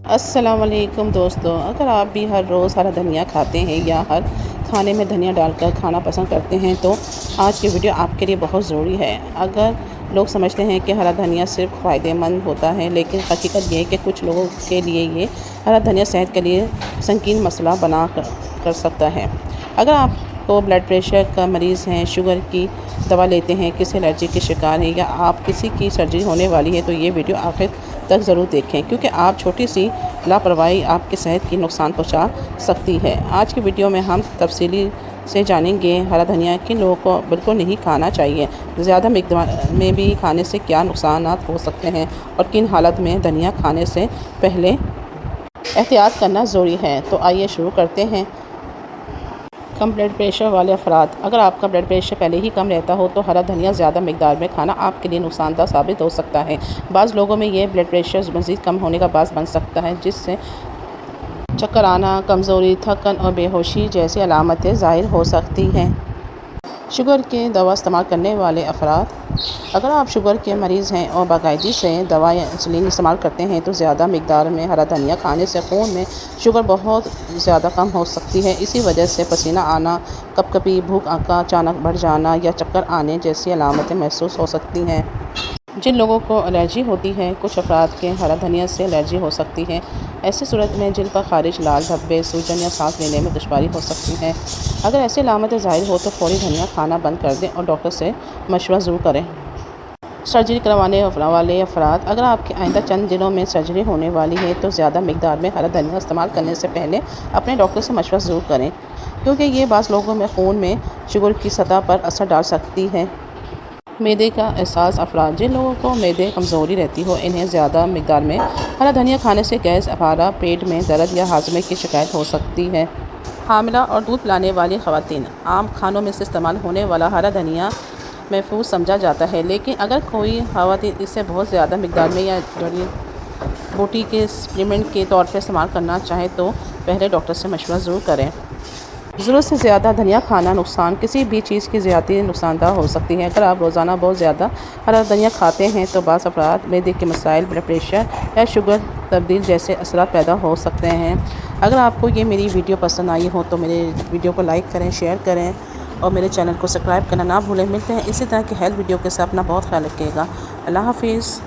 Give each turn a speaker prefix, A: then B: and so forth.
A: السلام علیکم دوستو، اگر آپ بھی ہر روز ہرا دھنیا کھاتے ہیں یا ہر کھانے میں دھنیا ڈال کر کھانا پسند کرتے ہیں تو آج کی ویڈیو آپ کے لیے بہت ضروری ہے۔ اگر لوگ سمجھتے ہیں کہ ہرا دھنیا صرف فائدہ مند ہوتا ہے، لیکن حقیقت یہ ہے کہ کچھ لوگوں کے لیے یہ ہرا دھنیا صحت کے لیے سنگین مسئلہ بنا کر سکتا ہے۔ اگر آپ کو بلڈ پریشر کا مریض ہیں، شوگر کی دوا لیتے ہیں، کسی الرجی کے شکار ہیں یا آپ کسی کی سرجری ہونے والی ہے تو یہ ویڈیو آخر تک ضرور دیکھیں، کیونکہ آپ چھوٹی سی لاپرواہی آپ کی صحت کی نقصان پہنچا سکتی ہے۔ آج کی ویڈیو میں ہم تفصیلی سے جانیں گے ہرا دھنیا کن لوگوں کو بالکل نہیں کھانا چاہیے، زیادہ مقدار میں بھی کھانے سے کیا نقصانات ہو سکتے ہیں اور کن حالت میں دھنیا کھانے سے پہلے احتیاط کرنا ضروری ہے۔ تو آئیے شروع کرتے ہیں۔ کم بلڈ پریشر والے افراد۔ اگر آپ کا بلڈ پریشر پہلے ہی کم رہتا ہو تو ہرا دھنیا زیادہ مقدار میں کھانا آپ کے لیے نقصان دہ ثابت ہو سکتا ہے۔ بعض لوگوں میں یہ بلڈ پریشر مزید کم ہونے کا باعث بن سکتا ہے، جس سے چکر آنا، کمزوری، تھکن اور بے ہوشی جیسی علامتیں ظاہر ہو سکتی ہیں۔ شوگر کی دوا استعمال کرنے والے افراد۔ اگر آپ شوگر کے مریض ہیں اور باقاعدگی سے دوا یا انسولین استعمال کرتے ہیں تو زیادہ مقدار میں ہرا دھنیا کھانے سے خون میں شوگر بہت زیادہ کم ہو سکتی ہے۔ اسی وجہ سے پسینہ آنا، کپکپی، بھوک کا اچانک بڑھ جانا یا چکر آنے جیسی علامتیں محسوس ہو سکتی ہیں۔ جن لوگوں کو الرجی ہوتی ہے، کچھ افراد کے ہرا دھنیا سے الرجی ہو سکتی ہے۔ ایسی صورت میں جلد پر خارج، لال دھبے، سوجن یا سانس لینے میں دشواری ہو سکتی ہے۔ اگر ایسی علامتیں ظاہر ہو تو فوری دھنیا کھانا بند کر دیں اور ڈاکٹر سے مشورہ ضرور کریں۔ سرجری کروانے والے افراد۔ اگر آپ کی آئندہ چند دنوں میں سرجری ہونے والی ہے تو زیادہ مقدار میں ہرا دھنیا استعمال کرنے سے پہلے اپنے ڈاکٹر سے مشورہ ضرور کریں، کیونکہ یہ بعض لوگوں میں خون میں شوگر کی سطح پر اثر ڈال سکتی ہے۔ معدے کا احساس افراد۔ جن لوگوں کو معدے کمزوری رہتی ہو، انہیں زیادہ مقدار میں ہرا دھنیا کھانے سے گیس، افارہ، پیٹ میں درد یا ہاضمے کی شکایت ہو سکتی ہے۔ حاملہ اور دودھ پلانے والی خواتین۔ عام کھانوں میں سے استعمال ہونے والا ہرا دھنیا محفوظ سمجھا جاتا ہے، لیکن اگر کوئی خواتین اسے بہت زیادہ مقدار میں یا جڑی بوٹی کے سپلیمنٹ کے طور پر استعمال کرنا چاہیں تو پہلے ڈاکٹر سے مشورہ ضرور کریں۔ ضرورت سے زیادہ دھنیا کھانا نقصان۔ کسی بھی چیز کی زیادتی نقصان دہ ہو سکتی ہے۔ اگر آپ روزانہ بہت زیادہ ہرا دھنیا کھاتے ہیں تو بعض افراد معدے کے مسائل، بلڈ پریشر یا شوگر تبدیل جیسے اثرات پیدا ہو سکتے ہیں۔ اگر آپ کو یہ میری ویڈیو پسند آئی ہو تو میرے ویڈیو کو لائک کریں، شیئر کریں اور میرے چینل کو سبسکرائب کرنا نہ بھولیں۔ ملتے ہیں اسی طرح کی ہیلتھ ویڈیو کے ساتھ۔ اپنا بہت خیال رکھیے گا۔ اللہ حافظ۔